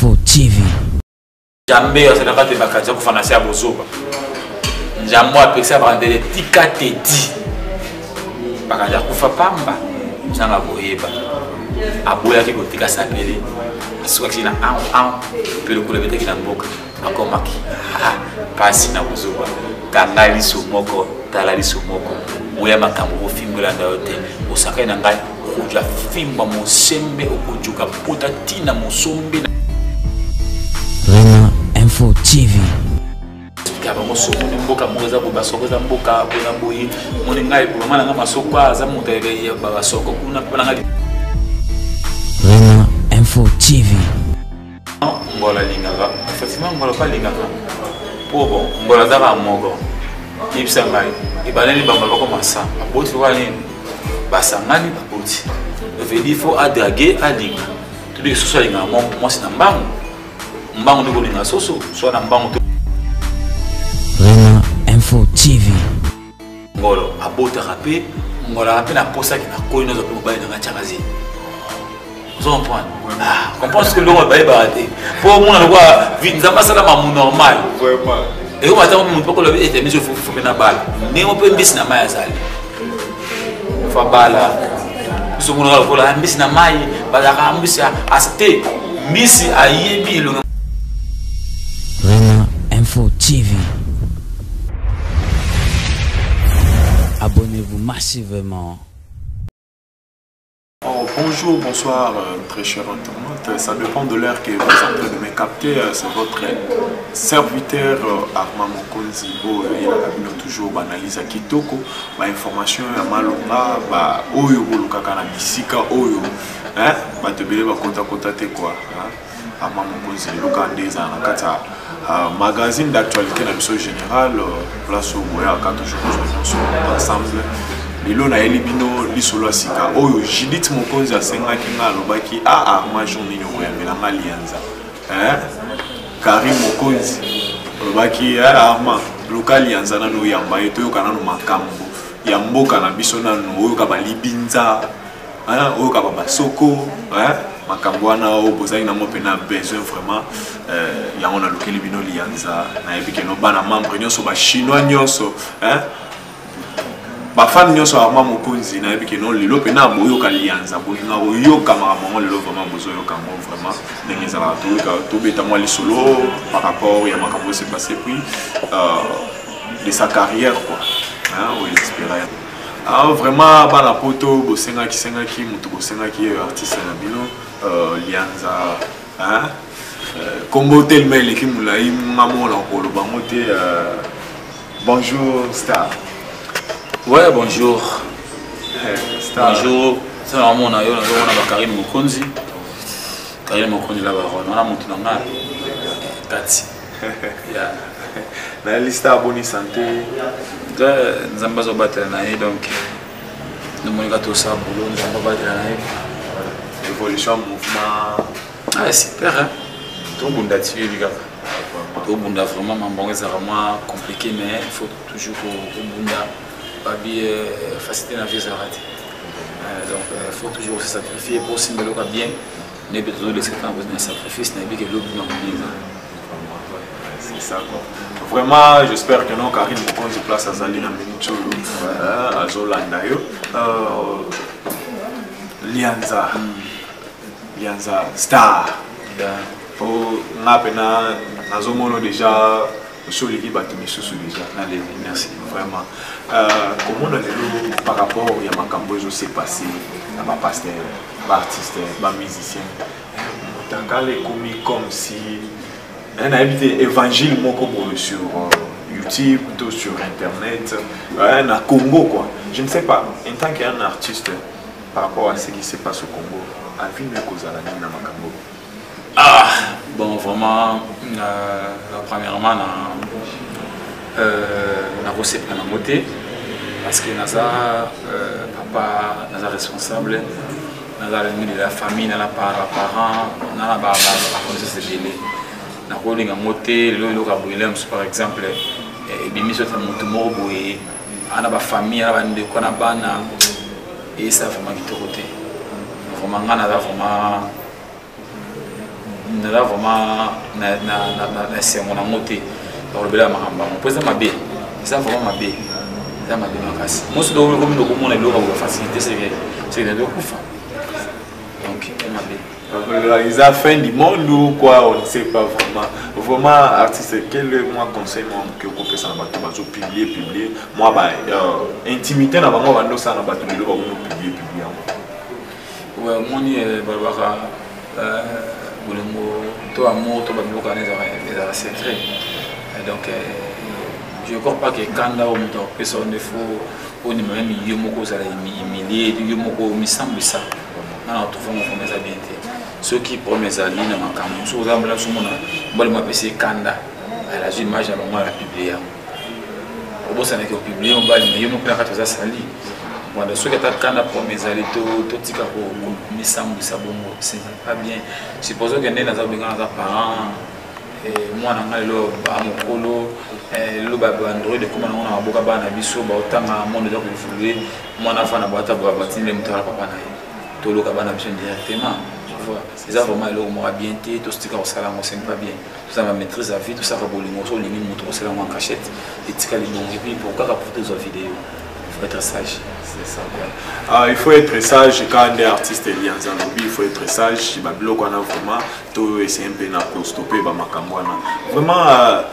Info TV. Jambe c'est la carte bakaja ko fanasi ya bozoba. Njambo apesa bandele tika teti. Bakaja kufa pamba. Nanga boyeba. Aboya ki kotika sapele. Asuka kina pelo kulebete kina mboka. Akomaki. Pasi na bozoba. Kanali sumoko, talali sumoko. Moya makambo ofimbola ndayote. Osaka na ngai kuja fimba mosembe okujuka puta tina mosombe. Rema Info TV. Kaba mosoko mboka moza bo basoko za mboka bona boyi moni ngai bo mama nga masoko aza mutebe ya baba soko kuna pona ngai. Rema Info TV. Ngola lingaka effectivement ngola pa lingaka pobo ngola za ba mogo ipsa ngai ibaleni bamba bako masa aboti wani basangani baboti veut dire faut adraguer à linga tout de suite linga moi c'est nambango mbango ndiko linga soso so na mbango. Rema Info TV. Ngolo abota rapé ngola rapé na posa ki na koino zo pe ba na chakazi. Vous comprenez? Comprends ce que l'on va barater. Pour moi on voit nzamba sala mamu normal. Vraiment. Et on attend mon poko le était monsieur faut na balle. Mais on peut mbisi na maya zali. Fa bala. Biso mon ngalo ko la mbisi na mai bala ka mbisi aste mbisi ayebi lo. Rema Info TV. Abonnez-vous massivement. Oh, bonjour, bonsoir, très chers internautes. Ça dépend de l'heure que vous êtes en train de me capter. C'est votre serviteur Armand Mokonzi. Il a toujours analyse à Kitoko. Ma information à Malonga, Oyo Bolukaka na Bisika Oyo. Bah te bélé bah kota te quoi. Armand Mokonzi, Luka Ndeza na kata magazine d'actualité na mission générale. Place au Boya quand toujours ensemble. Lelo na elibino lisolo asika oyo Judith Mokonzi asengaki nga lobaki Armand journée yo ya melanga lianza Karim Mokonzi lobaki Armand local lianza na no yamba yeto yo kana no makambo ya mboka na biso na no oyo ka balibinza oyo ka basoko makambo wana o bozali na mo pena besoin vraiment ya on a lokeli bino lianza na ebike no bana membre nyonso ba chinois nyonso ba fan nyonso Armand Mokonzi na yebi ke non lelo pena boyo ka lianza bolinga oyo ka maman lelo vraiment bozo yo ka mo vraiment ndenge za la to beta moi les solo par rapport ya makambo s'est passé puis de sa carrière quoi ou espérer vraiment bana poto bosenga ki mutu bosenga ki artiste na bino lianza kombo tellement l'équipe mulai maman la ko lo bangote bonjour star. Ouais, bonjour. Bonjour. C'est vraiment on a Karim Mokonzi. Karim Mokonzi là-bas. On a monté dans la Tati. La liste à bonne santé. Nous avons battu la donc nous avons gâté ça boulot, nous avons battu la évolution mouvement. Ah super hein. Tout le monde a tué les gars. Tout le monde a vraiment bon c'est vraiment compliqué mais il faut toujours au monde faciliter la vie donc il faut toujours se sacrifier pour se mettre bien mais toujours laisser temps de sacrifice n'est que l'autre c'est ça quoi. Vraiment j'espère que non Karim Mokonzi place à Zalina Minicholo à Zolanda yo Lianza star pour n'a pena nazomono déjà sur l'équipe Batimisusu déjà. Allez, merci. Vraiment. Comment on est par rapport à Makambo, je sais passer à ma pasteur, ma artiste, ma musicien. Tant qu'elle est commis comme si on a habité évangile comme sur YouTube, plutôt sur Internet, à Congo quoi. Je ne sais pas. En tant qu'un artiste, par rapport à ce qui se passe au Congo, à vie de cause à la nuit dans Makambo. Bon, vraiment, premièrement, on a reçu la moté parce que Naza, papa, Naza responsable, Naza de la famille, Naza parents, Naza connaissance de délai. Naza rolling en moté, le par exemple, et bien sûr, c'est mon tour boé, on a la famille, on a de quoi et ça vraiment qui te côté. Vraiment, Naza vraiment là vraiment na sengo na moté dans le bela makamba on pose ma bé ça vraiment ma bé ça ma bé makasi moi c'est donc comme nous comment on est là pour faciliter c'est de kufa donc ma bé ils ont fait du monde ou quoi on ne sait pas vraiment artiste quel moi conseil moi que on peut ça na bato bazo publier moi ba intimité na bango bando ça na bato bilo ba publier ouais moi ni babaka to amour to babiloka les secret donc je crois pas que kanda au muto personne ne faut on même yo moko ça la humilier yo moko mi semble ça non tout fond on mes bien ceux qui promettent à l'île na makambo so za mbala so mona mbali ma pc kanda la image à moi la publier au bout ça n'est que publier on mbali mais yo moko na kata za sali voilà ceux qui attaquent kanda promettent à l'île to tika ko mi semble ça bon c'est pas bien supposons que nena za benga za parents moi na ngalo ba mokolo lo ba android comme on a boka bana biso ba otanga monde za kufuler moi na fana ba ta ba batinde mutala papa na to lo ka bana biso directement c'est ça vraiment le moi bien té tout ce qui est salaire c'est pas bien tout ça ma maîtrise à vie tout ça va bolingo so limite moto c'est là en cachette et tika les bons et puis pour quoi rapporter des vidéos il faut être sage c'est ça il faut être sage quand des artistes liés en lobby il faut être sage ba bloc on a vraiment to essayer un peu na stopper ba makambo na vraiment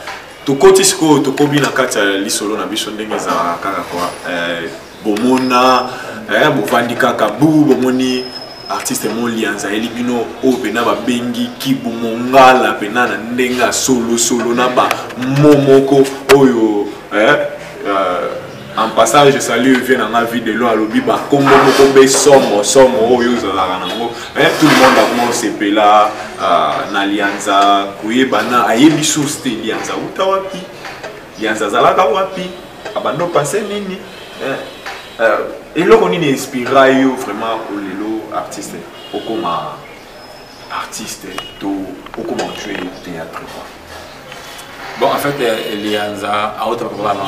to kotisco to kobina kata lisolo na biso ndenge za kaka kwa bomona bovandika kabu bomoni artiste mon lianza elibino o pena ba bengi kibu mongala pena na ndenga solo na ba momoko oyo en passage salut vient dans la vie de l'eau à l'obi ba kombo moko be somo oyo zala nango tout le monde a comment c'est là na lianza kuyeba na ayebi source lianza utawapi lianza zalaka wapi abando passer nini et là on est inspiré vraiment pour les artistes ou comme artiste ou comme jouer au théâtre bon en fait lianza a autre problème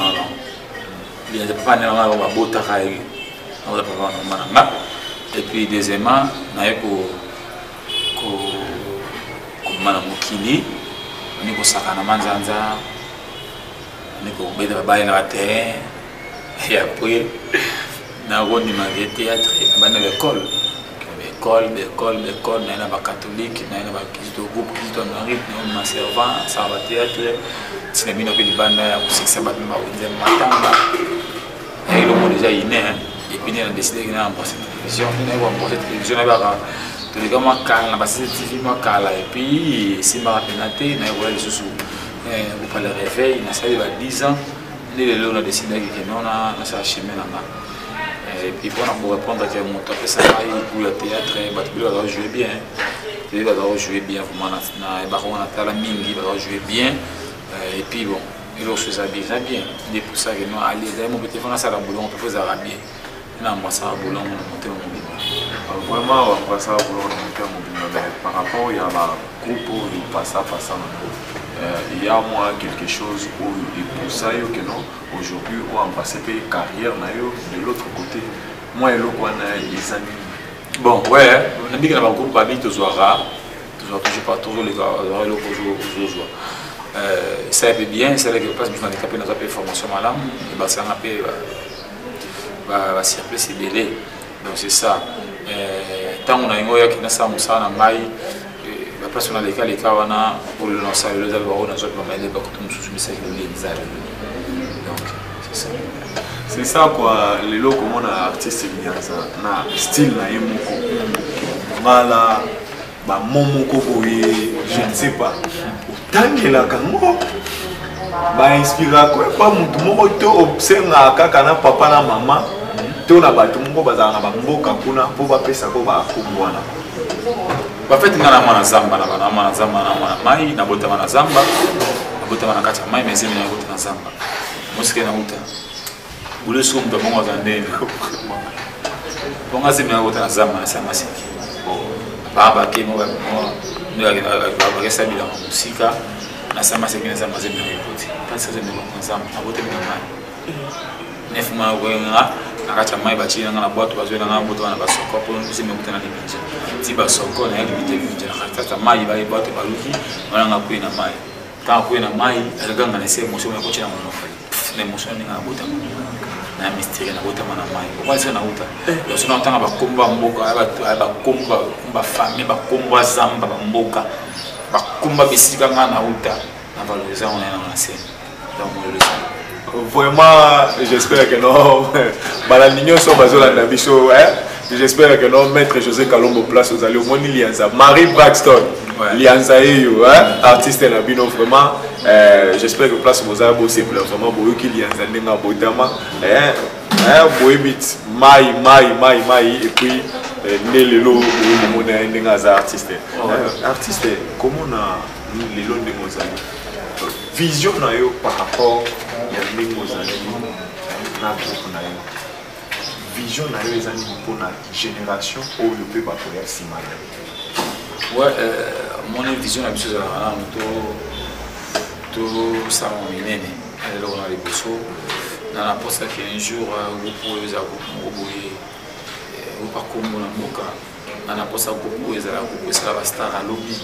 lianza pas na ba bota kai autre problème na et puis deuxièmement na yeko ko mana mokili ni ko sakana manzanza ni ko beda ba na terrain et après na roni ma théâtre bana l'école na ba catholique na ba kisto groupe kisto marit na ma servant ça va théâtre cinéma no ke banda ya kusikisa ba ma unze matanga et le monde déjà iné et puis on a décidé que na en télévision na ba en télévision na ba to les gars kala na ba TV ma kala et puis si ma penaté na voilà les sous vous parlez réveil na ça il va 10 ans on a décidé que non na ça chemin là. Et puis pour répondre à mon top ça pour le théâtre il va jouer bien il va jouer bien vraiment na baron na la mingi va jouer bien et puis bon il aussi ça bien il est pour ça que nous aller mon petit fond ça la boulon on peut faire bien na moi ça boulon on monter mon vraiment on va ça boulon monter mon par rapport il y a la groupe il passe à il y a moi quelque chose où et pour ça que non aujourd'hui on va passer carrière de l'autre côté moi et l'autre on a des amis bon ouais on a dit que dans le groupe Babi toujours pas toujours les gars l'autre toujours ça est bien c'est là que passe dans les capes dans la formation malam et bah ça on appelle va circuler ces délais donc c'est ça tant on a une oya qui n'a ça musa na ngai parce qu'on a les cas wana pour le lancer le dal on a soit pas mal de tout sous message les donc c'est ça quoi les locaux comment on a artiste bien ça na style na yemoko mala ba momoko boye je ne sais pas tangela kango ba inspira quoi pas mutu moko to obsenga kaka na papa na mama to na batu moko bazanga ba mboka kuna po ba pesa ko ba kubwana en fait ngana mwana zamba na mwana mai na bota mwana zamba na bota mwana kata mai mais zemi na bota na zamba musike na uta bule so mto bongo za ndeni bonga zemi na bota na zamba na sama siki baba ke mo ndio baba kesa bila musika na sama siki na sama zemi na bota pas zemi na zamba na bota na mai nefuma wenga nakacha mai bachi na boîte bazo na boîte na basoko pour nous me kutana ni binja ti basoko na limite binja na kata mai ba boîte baluki wana ngakui na mai ka kui na mai aganga na se motion ya kochina mo na emotion ni ngabota na mystère na bota na mai kwa sina uta yo sina tanga bakomba mboka bakomba kumba famille bakomba zamba mboka bakomba bisika ngana uta na valoriser on est na scène donc vraiment j'espère que non balanigno so bazola na biso j'espère que non maître José Kalombo place aux allez au moni lianza Marie Braxton lianza yo artiste na bino vraiment j'espère que place aux allez c'est vraiment boyo ki lianza ndenga botama boybit mai et puis nelelo mona ndenga za artiste artiste comment na lelo ndemozali vision na yo par rapport ya ndemozali na groupe na yo vision na yo ezali pour la génération où le peut pas faire si mal. Ouais, mon vision la chose là tout ça mon minene alors on a les beaux na la poste qu'un jour vous pouvez vous ou pas comme na moka na la poste vous pouvez ça va star à lobby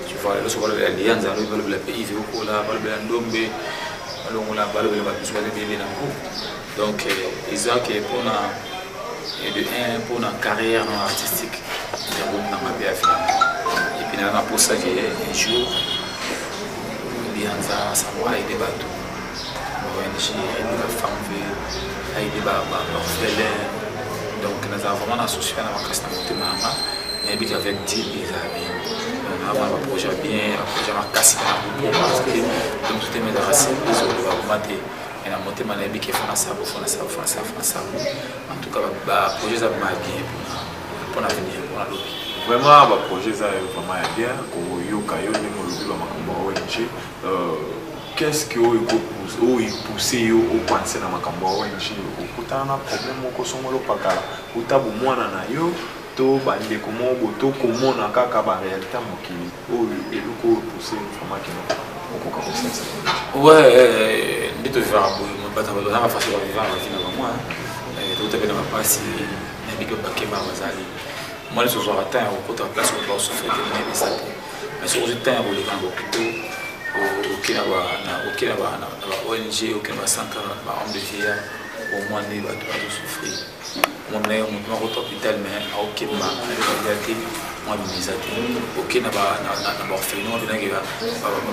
tu vois le soir les alliances le pays veut ko la le ndombe alors on la balle le va besoin de bébé dans donc Isaac est pour na et de un pour une carrière artistique de groupe dans ma vie et puis là pour ça j'ai un jour Lianza ça va aider bateau ONG aider la femme aider orphelin donc nous avons vraiment associé à la casse de maman et puis avec 10 amis on a un projet bien un projet à casser parce que comme tout est mis dans la scène ils ont maté et la montée m'a dit qu'il faut ça en tout cas bah projet ça m'a bien pour l'avenir pour la lobby vraiment bah projet ça vraiment bien ko yoka yo ni mo lobby ba makambo ONG qu'est-ce que vous poussez yo au penser na makambo ONG okutana problème ko songolo pakala utabu mwana na yo to bande komo boto komona kaka ba réalité mokili o eluko pousser vraiment kino. Ouais, je vais faire un peu de temps. Je vais faire un peu de temps. Je vais faire un peu de temps. Moi, je suis atteint au côté de la place où je dois souffrir de mes messages. Mais si je suis atteint au ONG, aucun centre de vieillard, au moins, je dois souffrir. On est un hôpital, mais aucun moi je ok na ba orphelin on vient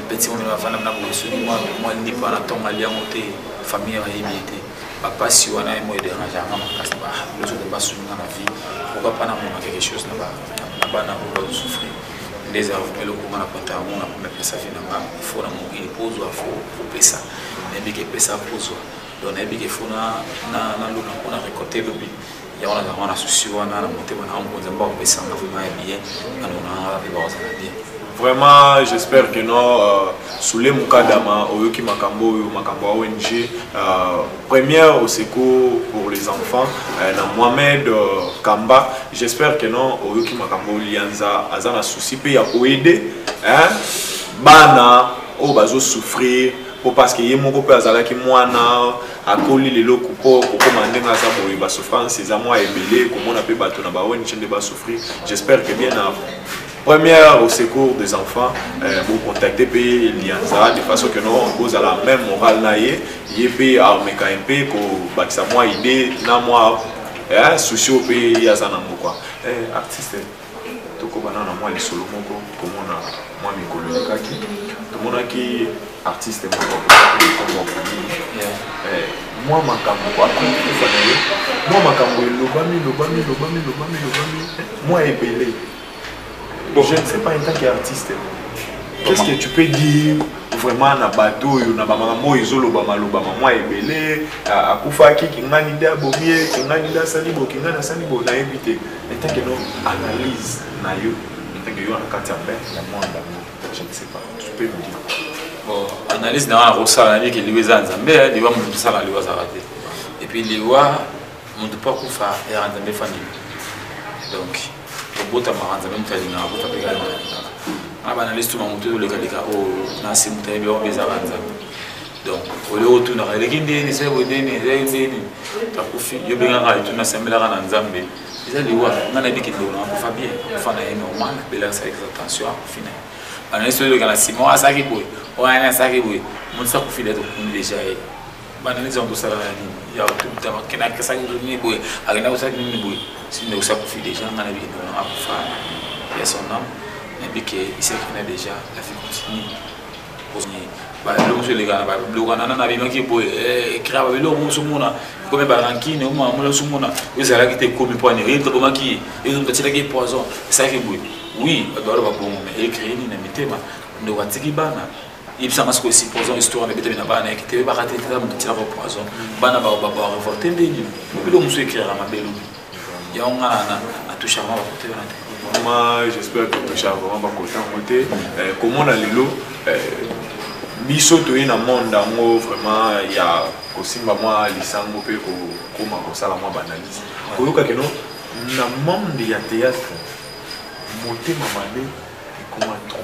petit on va faire na boisson moi ni pas na ton allié monter famille à imiter papa si on a un moyen de ranger na makasi ba le jour de pas soutenir na vie pourquoi pas na moment quelque chose na ba na va souffrir des heures mais le comment na pata on a mettre ça vie na ba il faut na mon il pose ou faut pesa mais bien que pesa pose donc et bien que faut na on a récolté le but. On a souci on a monté vraiment j'espère que non sous les mukadama oyoki makambo ONG première au secours pour les enfants na Mohamed Kamba j'espère que non oyoki makambo lianza azana souci pe ya ko aider bana o bazo souffrir parce que yemoko pe azalaki mwana akoli lelo kupo komande na za boye ba souffrance za moi ebele komona pe bato na ba ONG de ba souffrir j'espère que bien na première au secours des enfants vous contacter pe lianza de façon que non vous à la même morale na ye pe armeka mpe ko bakisa moi idée na moi souci pe ya za na moko artiste toko banana moi les solo moko komona moi mikolo kaki tomona ki artiste moi makambo après moi makambo lobami moi ebele je ne sais pas en tant qu'artiste qu'est-ce que tu peux dire vraiment na bateau na ba makambo izoloba maloba moi ebele akufaki kingani nda bomie kingani nda salibo kingana salibo na invité en tant que non analyse na yo en tant que yo na kati ya monde je ne sais pas tu peux me dire. Bon, analyse dans la rosa, qui lui est en Zambie, il va me dire ça dans le raté. Et puis il va me dire pas qu'on fait et en Zambie famille. Donc, au bout de ma Zambie, on fait une autre chose. On va analyser tout le monde, tout le cas, oh, on a ces montagnes, on les a en Zambie. donc au lieu de tourner les guindés c'est au dernier t'as confié je bien à tout na sembla na nzambe ils allaient voir on a dit qu'il doit on va bien enfin est normal bela ça attention au final on est sur le canal Simon à ça qui boy on a ça qui boy mon ça confié d'être déjà banaliza ndo sala nini ya tout tama kena kesa ni boy agenda usaki ni boy si ne usaki confié déjà on a dit qu'il doit enfin il y a son nom mais bien que il sait qu'il a déjà la vie continue ba lo so le gana ba lo gana na bino ki boy kira ba lo mo so mona comme ba rankine o mo lo so mona ezala ki te komi point ne to boma ki e to tshela ki poison ça ki boy oui ba do ba bon mais écrit ni na mitema ndo watiki bana il s'en passe que si poison histoire na bete na bana ki te ba raté ta mo tshela ba poison bana ba revolter ndeni lo mo so écrire ma belo ya on a na toucher ma ba côté na moi j'espère que toucher vraiment ba côté en côté comment on a lelo biso to na monde ngo vraiment ya kosimba moi lisango pe ko koma ko sala moi banalise ko yoka keno na monde ya théâtre motema mabe comment trop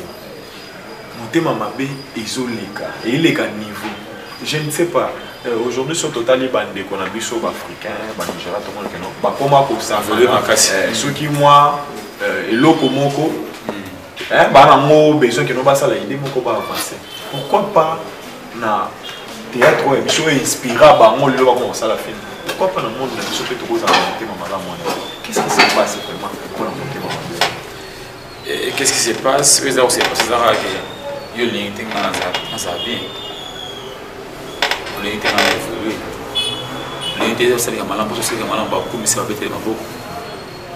motema mabe ezoleka et leka niveau je ne sais pas aujourd'hui sur total bande qu'on a biso ba africain ba Nigeria to monde keno ba koma ko sa ceux qui moi eloko moko bana mo besoin que nous basa la idée moko ba avancer pourquoi pas na théâtre et biso inspira bango le ba commencer la fin pourquoi pas dans le monde na biso peut trop monter mama qu'est-ce qui se passe vraiment pour monter mama et qu'est-ce qui se passe les autres c'est parce que yo linking na ça bien le linking na évoluer le linking c'est que malam pour c'est que malam ba comme ça va être maboko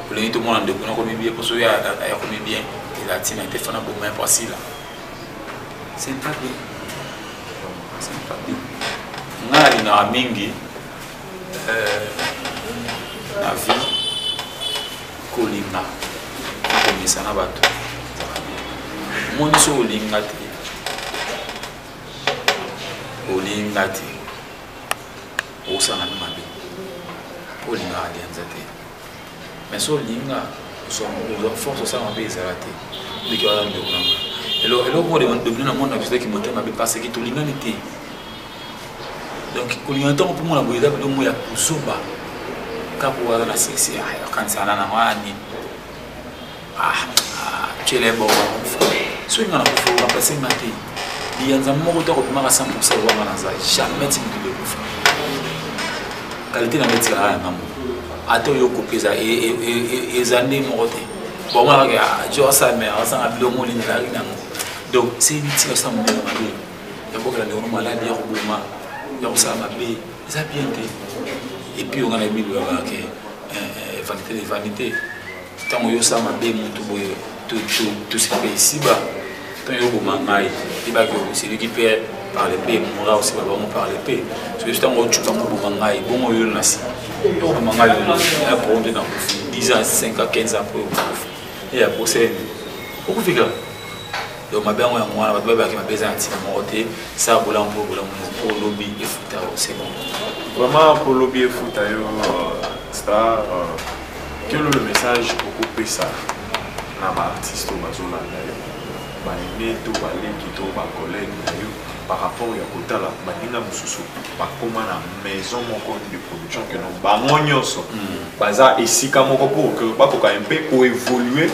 le linking tout le monde de comme bien pour ça ya comme bien la team a été faite beaucoup moins facile. C'est pas bien. C'est pas bien. On a mingi la vie kolinga comme ça na bato. Mon so olinga te. Olinga te. Osana na mabe. Olinga alianza te. Mais so olinga nous force ça en pays arrêté mais qui va et le mot de devenir un monde avec qui monte ma parce que tout l'humanité donc quand il entend pour moi la boîte de moi ya kusoba kapo wala na sexy quand ça na wani chele bo so ngana ko fa passer matin il y a un moment où tu as 100% wa na za jamais tu ne peux pas qualité na métier là na ato yo kopeza ezande moté bon moi je ça mais ça a bilo moli na rina donc c'est une tia ça mo na mabe ya boka le no malade ya robuma ya ça mabe ça bien et puis on a mis le vanité tant yo ça mabe mutu boye tout ce pays ici bas tant yo bomangai il va que c'est lui qui perd par l'épée mon là aussi va vraiment par l'épée c'est juste un autre tu comme bomangai bon yo na si yo bomangai là pour on dans 10 ans 5 ans 15 ans pour et à procès beaucoup figure donc ma bien moi va ba qui m'a besoin anti moté ça bola pour lobby et foot c'est bon vraiment pour lobby et foot star quel est le message pour couper ça na ba artiste bazola ba né to ba linki to ba collègue par rapport à kotala baninga mususu bakoma na maison moko de production que non ba monyoso baza esika moko pour que bakoka un peu pour évoluer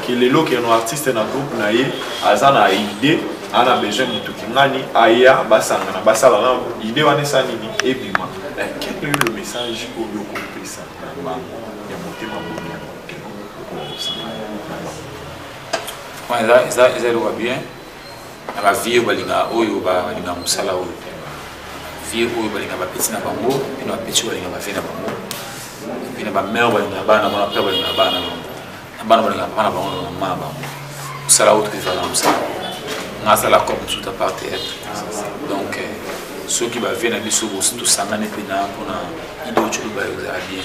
que les lots qui sont artistes na groupe na ye azana idée ana besoin mutu kingani aya basanga na basala na idée wana sa nini ebima quel est le message pour yo couper ça ba ya motema bongo que non ça ouais ça va bien la vie balinga oyo balinga musala oyo vie oyo balinga ba petit na bango et na petit balinga ba vie na bango et na ba mère balinga bana ba père balinga bana balinga bana bango na mama bango musala oyo qui va dans ça na sala comme tout à part théâtre donc ceux qui va venir na biso tout sangane pena pona ido chulo ba yo za bien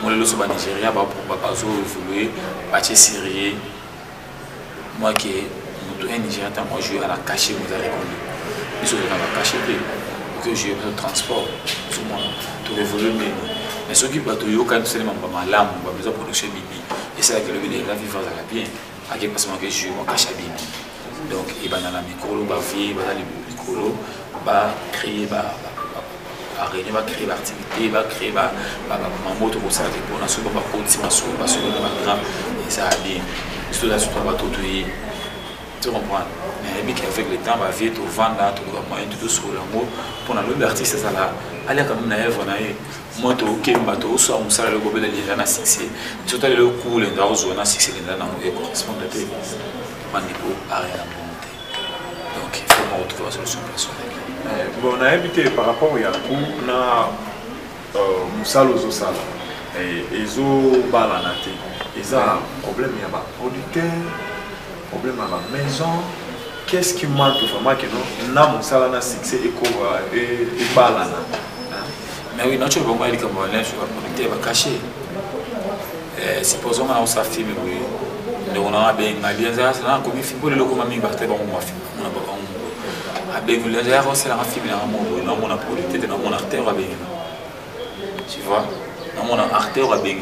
mo le so ba Nigeria ba zo évoluer ba Syrie moi qui un Nigérien, moi je vais à la cacher, vous avez connu. Ils sont dans la cacher, que j'ai besoin de transport, tout le monde, tout le volume. Mais ceux qui ont besoin de quand c'est ma lame, on a besoin de production bibi. Et c'est là que le bien, la vivre à la bien. À quel moment que je vais cacher bibi. Donc, il va dans la micro, il va vivre, il va Nicolo va créer réunion, va créer l'activité, va créer ma moto pour ça, pour la seconde, va continuer à se et ça a bien. Surtout là, sur le bateau, tu comprends. Mais avec le temps, va vite au vent là, tout le moyen, tout sur le mot. Pour l'artiste, ça là, aller quand même dans l'œuvre, moi, tu as un bateau, soit on s'arrête le gobelin de l'État, succès. Surtout le coup, les gens ont un succès, les gens ont correspondent à tes manipules, à rien à monter. Donc, il faut retrouver la solution personnelle. Bon, on a habité par rapport à Yakou, on a Moussal aux Osala et Ezo Balanate. Ils ont un problème, il y a un producteur, problème à la maison. Qu'est-ce qui manque vraiment que nous avons un succès et Balana? Mais oui, notre bon il comme on l'a sur la producteur va cacher. Supposons qu'on a un film, oui. On a bien ça, c'est là comme il faut le loco mami battre bon moi film. On a pas on a bien vu les erreurs, c'est là un film là on a producteur dans mon acteur a bien. Tu vois? Dans mon acteur a bien.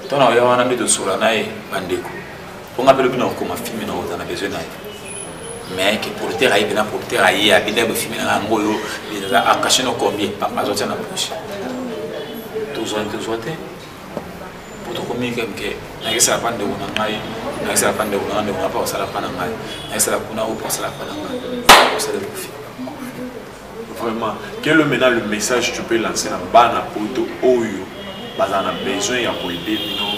Toi on a un de sur la naï bandeko. On appelle bien comme un film on a besoin naï. Mais que pour le terrain, il y a pour le terrain, il y a des films dans le monde, il y a caché nos combien, par ma zone à bouche. Tout ça, pour tout communiquer, que ça pas de on a ça pas de on a pas ça la pas n'a ça la kuna ou pas ça la pas n'a ça le profit. Vraiment, quel est maintenant le message que tu peux lancer dans bana pour tout oyo, bazana besoin ya pour aider nos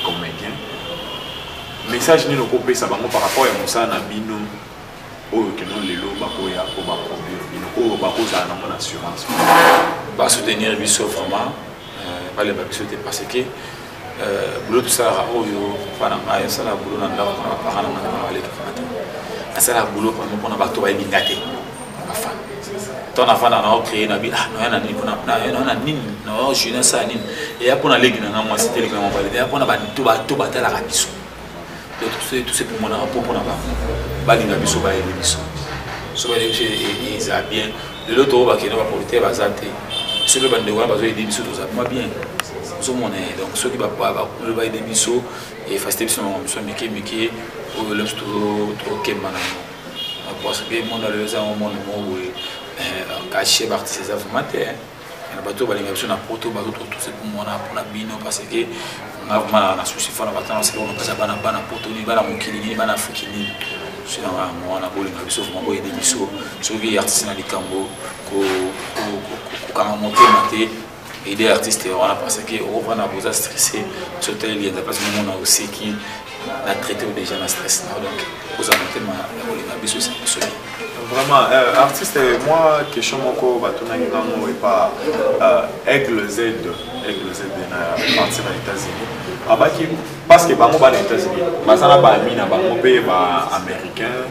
comédiens. Message ni nokopé ça bango par rapport à Moussa na bino oyo que non lelo bakoya pour baproduire bino oyo bakoza na mon assurance ba soutenir biso vraiment pas les biso parce que boulot tout ça oyo para ngai ça la boulot na ndako na parana na wale ka ça la boulot pour na bato ba bingate ba fan ton avant na créer na bi no yana ni kuna na nini no jeune ça nini et après na legi na moi c'était le grand balé après na ba to ba tala ka biso tout c'est pour mon rapport pour là-bas. Balinga biso ba ele biso. So ba ele ils a bien. De l'autre on va que va porter bazate. Ce que bande wa bazo aider biso tout ça moi bien. So mon donc ceux qui va le ba aider biso et faster biso mon so miki au le trop kemana. Parce que mon le za mon caché partie ces informations. Na bato balinga biso na poto bato tout c'est pour moi pour la bino parce que on a vraiment na souci fona batana c'est on passe bana poto ni bana mokili bana fukini c'est na moi na bolinga biso vraiment boye de biso so vi artiste na likambo ko kama monter maté aider artiste voilà parce que on va na besoin stressé sur tel il y a parce que on a aussi qui a traité déjà la stress donc aux amateurs na bolinga biso c'est vraiment artiste moi question moko batona ngango et pas Aigle Z na partir aux États-Unis abaki parce que bango ba les États-Unis bazana ba mina bango pe ba américain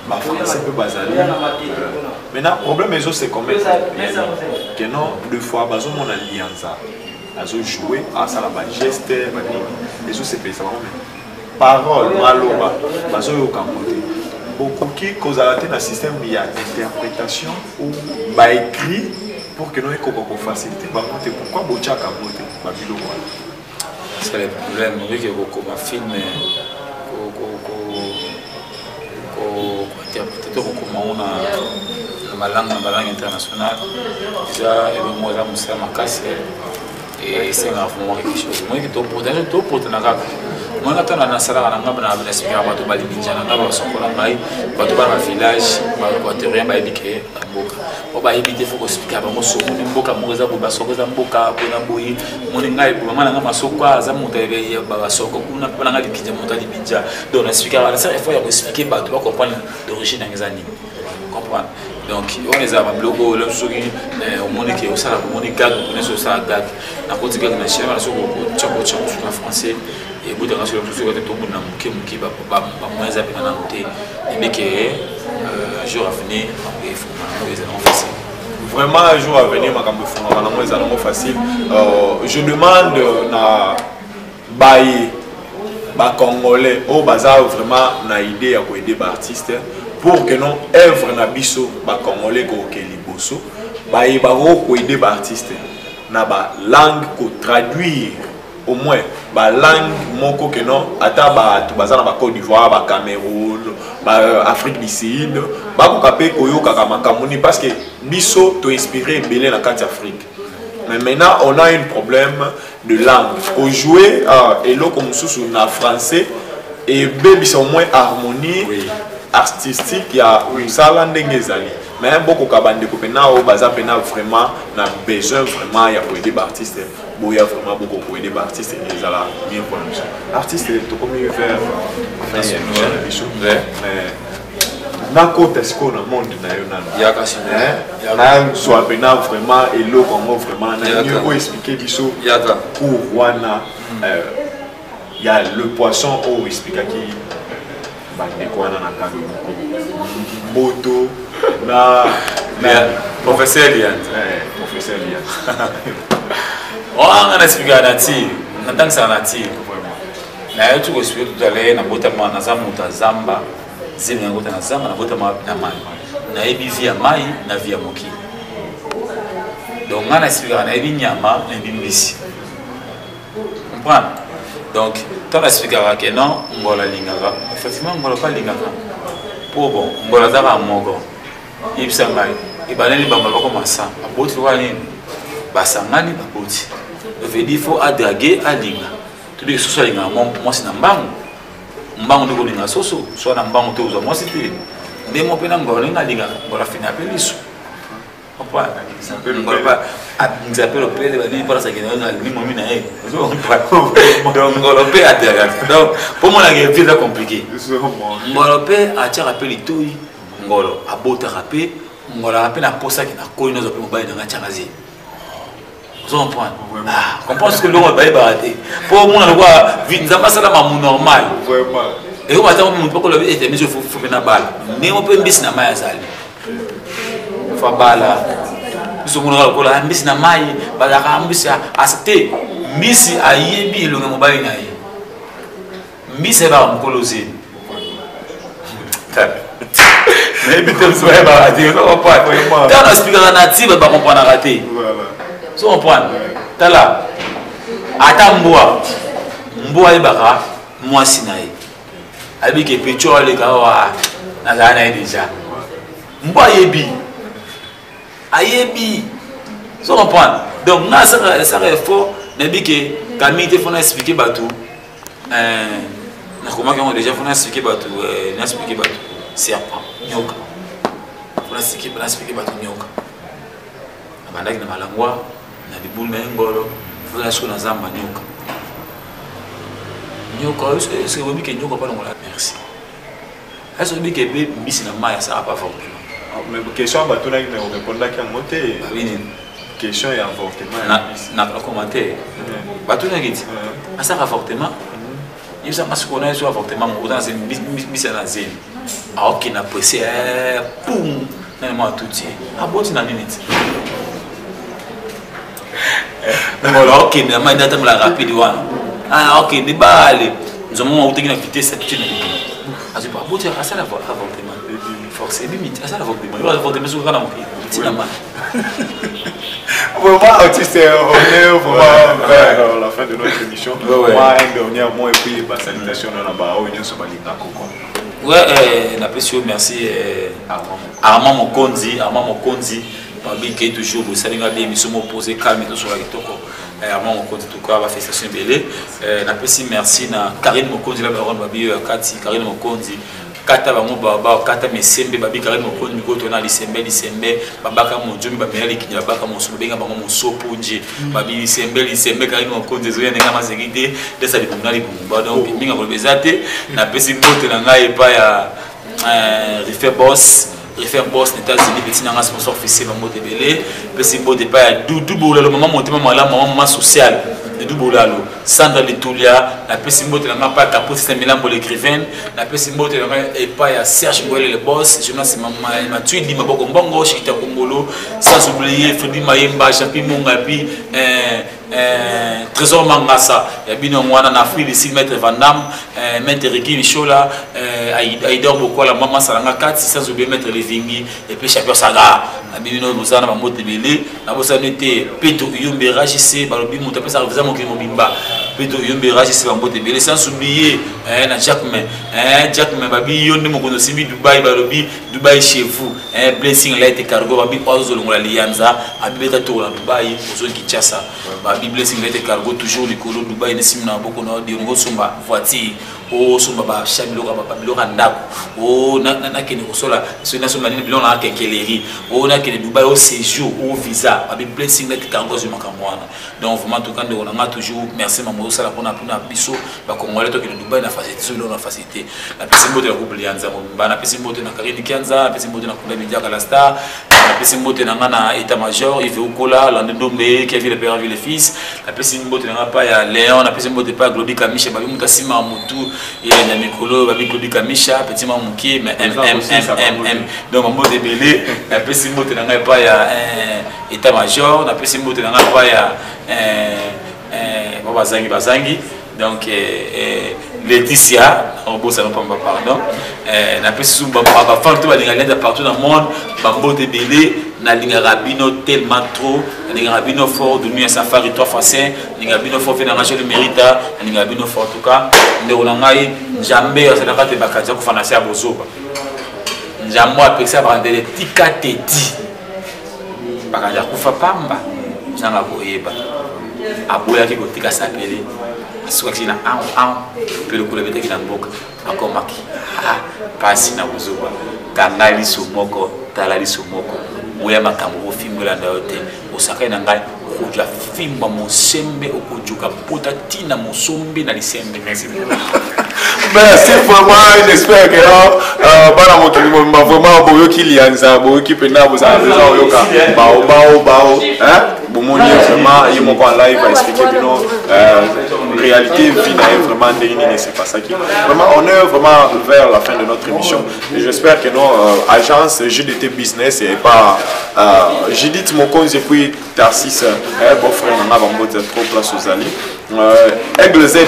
ba français pe bazali maintenant problème les autres c'est comment que non deux fois bazo mon alliance azo jouer à ça la ba geste ba les autres c'est ça parole maloba bazo yo kamote beaucoup qui cause à un système il y a interprétation ou bah écrit pour que nous ayons une facilité par contre pourquoi bocha kamote babilo voilà c'est le problème oui que beaucoup ma film interpréter comment on a la langue internationale déjà et le mot là Moussa Makase et c'est vraiment quelque chose moi qui tout pour moi quand on a sala na ngaba na expliquer bato bali binjana ngaba sokola ngai bato ba village ba quaterien ba ebike mboka o ba ebite faut expliquer ba mosoko ni mboka moza bo ba sokoza mboka bona boyi moni ngai bo mama nga masoko aza muta ebe ba soko kuna pona ngai kinja muta di binja donc expliquer la ça il faut expliquer bato ba comprendre d'origine ngezani comprendre donc on les a ba blogo le soki au monde qui au sala au monde gag on est sur ça gag na côté gag na chama sur tchoko sur français et vous devez sur le tout de tout na muki ba moins za pena na côté et que jour à venir il faut les allons facile vraiment un jour à venir makambo fona na moins allons facile je demande na baye ba congolais au bazar vraiment na idée à ko aider ba artiste pour que non œuvre na biso ba congolais ko keli boso baye ba ko aider ba artiste na ba langue ko traduire au moins ba langue moko que non ata ba bazana ba Côte d'Ivoire ba Cameroun ba Afrique du Sud ba ko kapé koyoka kama kamuni parce que biso to inspiré belé na carte Afrique. Mais maintenant on a un problème de langue. Au jouer et là comme sous na français et baby au moins harmonie artistique ya ça la ndenge zali. Mais beaucoup kabande ko pena o baza pena vraiment na besoin vraiment ya pour aider artistes. Bon, il y a vraiment beaucoup pour aider les artistes et les ala bien pour nous. Artistes, tout comme ils faire des choses. Mais na côté est-ce qu'on a monde na yona. Il y a kasi. Na soit pena vraiment et l'eau comment vraiment na mieux expliquer des choses. Il y a ça. Pour wana il y a le poisson au expliquer qui bande quoi na kado. Moto na professeur Lian. Professeur Lian. On a expliqué à nature, on entend que c'est nature. Mais tu peux expliquer tout à l'heure, on a na zamba, zemi na zamba, na mai. Na ebi via mai, na via moki. Donc on a expliqué na ebi nyama, na ebi mbisi. Comprends? Donc tu as expliqué que non, on va la lingaka. Effectivement, on va pas lingaka. Pour bon, on va la zara mogo. Ibsa mai, ibaleni bambala comme ça. Aboti wani, basangani baboti. Il faut draguer à linga. Tout ce soit linga, moi c'est nambango. Mbango ndiko linga soso, soit nambango te uzo moi c'était. Mais mon pena ngolo linga linga, ngolo fina peliso. Papa, ça peut le pas. Nous appelle le père de la ça qui est dans le moment na e. Donc ngolo pe à draguer. Donc pour moi la vie est compliquée. Ngolo pe a tia rappel toi, ngolo abota rappel, ngolo rappel na posa qui na ko ino zo pe mobile na chakazi. Vous comprenez? Ah, comprends ce que l'on va barater. Pour moi, on voit vite, ça passe là, mais normal. Vraiment. Et on va dire que le était mis, il faut faire une balle. Mais on peut mettre na maille à sali. Faut balle. Nous sommes là, on a mis na maille, balle à mis à c'était mis à yebi le mobile na y. Mis là on coloser. Mais putain, ça va barater. On va pas. Dans la speaker native, on va comprendre rater. Voilà. Tu comprends? Tala. Ata mboa ibaka moi sinaï. Abi ke pecho le kawa na zana déjà. Mboa yebi. Ayebi. Tu comprends? Donc na ça fort, nabi ke Camille te fona expliquer batou. Na comment qu'on déjà fona expliquer batou, na expliquer batou serpent, nyoka. Fona expliquer batou nyoka. Abandaki na malangwa. Na libulu na ngolo fula siko na zamba nyoka est-ce que vous que nyoka pas ngola merci est-ce que que be mbisi na maya ça pas forcément mais question bato na me répondre ki ngote oui question ya avortement na commentaire bato na giti ça avortement il ça parce qu'on a sur avortement on dans mbisi na zeni ah OK na pressé boum na moi tout dit aboti na minute. Ok, mais la main d'attendre la rapide. Ah, ok, des balles. Nous avons obtenu la vitesse à tout de suite. Ah, c'est pas beau, tu as ça l'avortement. Force, c'est limite. Ah, ça l'avortement. Il va l'avortement sur le canal. C'est la main. Vraiment, artiste, on est vraiment vers la fin de notre émission. Moi, un dernier mot et puis ma salutation dans la barre. On est sur Balinga Coco. Ouais, merci Armand Mokonzi. Babi qui est toujours au Sénégal, ils sont opposés calme et tout sur la kitoko. Armand Mokonzi tout cas va faire station belé. Merci na Karine Mokonzi la baronne Babi Kati Karine Mokonzi. Kata bango baba kata mesembe Babi Karine Mokonzi mikoto na lisembe babaka monjomi babeli kinya babaka monsobe benga bango monsopo nje Babi lisembe Karine Mokonzi zoya nenga mazegite desa libumna libumba donc minga ko bezate na pesi mbote na ngai pa ya refaire boss aux États-Unis, petit un sponsor officiel dans le belé, petit beau départ double le moment monté maman social de double lalo Sandra Litulia la petit beau de la pas capot système Milan pour l'écrivain la petit beau de la et pas ya Serge Ngouele le boss je sais ma tu dit ma boko mbongo chita kongolo sans oublier Freddy Mayemba Champi Mongapi Trésor Mangasa ya bino mwana na Afrique ici maître Van Damme maître Ricky Michola Aïdor Boko la maman Salanga 4 sans oublier maître Levingi et puis Champion Saga abino bozana ba mote belé na bosana te Pedro Yombe Rajise balobi muta pesa revisa mokili mobimba Beto Yombe Raji c'est un beau débile sans oublier na Jackman babi yonde mokono simbi Dubaï balobi Dubaï chez vous blessing light cargo babi ozo longola lianza abibeta to na Dubaï ozo Kinshasa babi blessing light cargo toujours likolo Dubaï ne simna boko na diongo somba voiture o somba ba chamilo ba biloko ndako o na kene kosola so na somba ni biloko na kenkeleri o na kene Dubaï au séjour au visa babi blessing light cargo zo makamwana donc vraiment tout quand on a toujours merci maman ça la pona biso ba congolais to kene Dubaï na facilité so na facilité la pesi mbote ya couple lianza ba na pesi mbote na Karine Kianza na pesi mbote na Kula Media Kala Star na pesi mbote na ngana état major il veut ukola la ndombe qui a vu le père avec le fils la pesi mbote na pa ya Léon na pesi mbote pa Globie Kamisha babi mutasima mutu et na mikolo babi Globie Kamisha petit maman muki mais donc mbote belé la pesi mbote na pa ya état major na pesi mbote na pa ya bazangi donc Laetitia on bosse non pas pardon na pesi sumba ba femme to ba linga partout dans le monde bambo de belé na linga rabino tellement trop na linga rabino fort de nuit safari 3 fois 5 linga rabino fort fait na ranger le mérita na linga rabino fort en tout cas ndeko na ngai njambe ça na kate bakaja ko fana sia bozoba njambo apekisa ba ndele tika teti bakaja kufa pamba nanga koyeba aboya ki kotika sapele asuka kina pelo kule bete kina mboka akomaki pasi na buzuba kanali sumoko talali sumoko moya makambo fimbola ndayote osaka na ngai kuja fimba mosembe okujuka pota tina mosombe na lisembe merci c'est vraiment une espère que bana mokili mba vraiment boyoki lianza boyoki pena bozala besoin oyoka bao hein bomoni vraiment il moko en live va expliquer bino réalité finale vraiment ndeni c'est pas ça qui vraiment on est vraiment vers la fin de notre émission et j'espère que nos agence JDT business et pas Judith Mokonzi puis Tarsis bon frère on a trop place aux alliés Aigle Z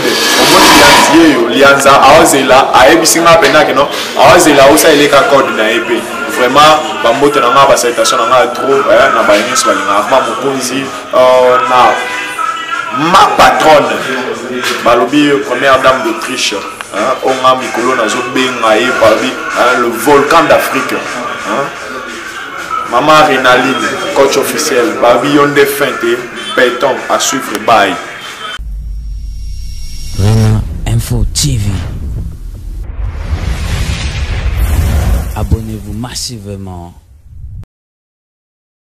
on lianza aozela aebisinga pena que non aozela osa eleka code na ep vraiment bambote na ba citation na trop na ba nyonso balinga ma mokonzi na ma patronne balobi première dame d'Autriche on a mikolo na zo benga e babi le volcan d'Afrique maman Renaline coach officiel babi yonde finte béton à suivre bye Rema Info TV. Abonnez-vous massivement.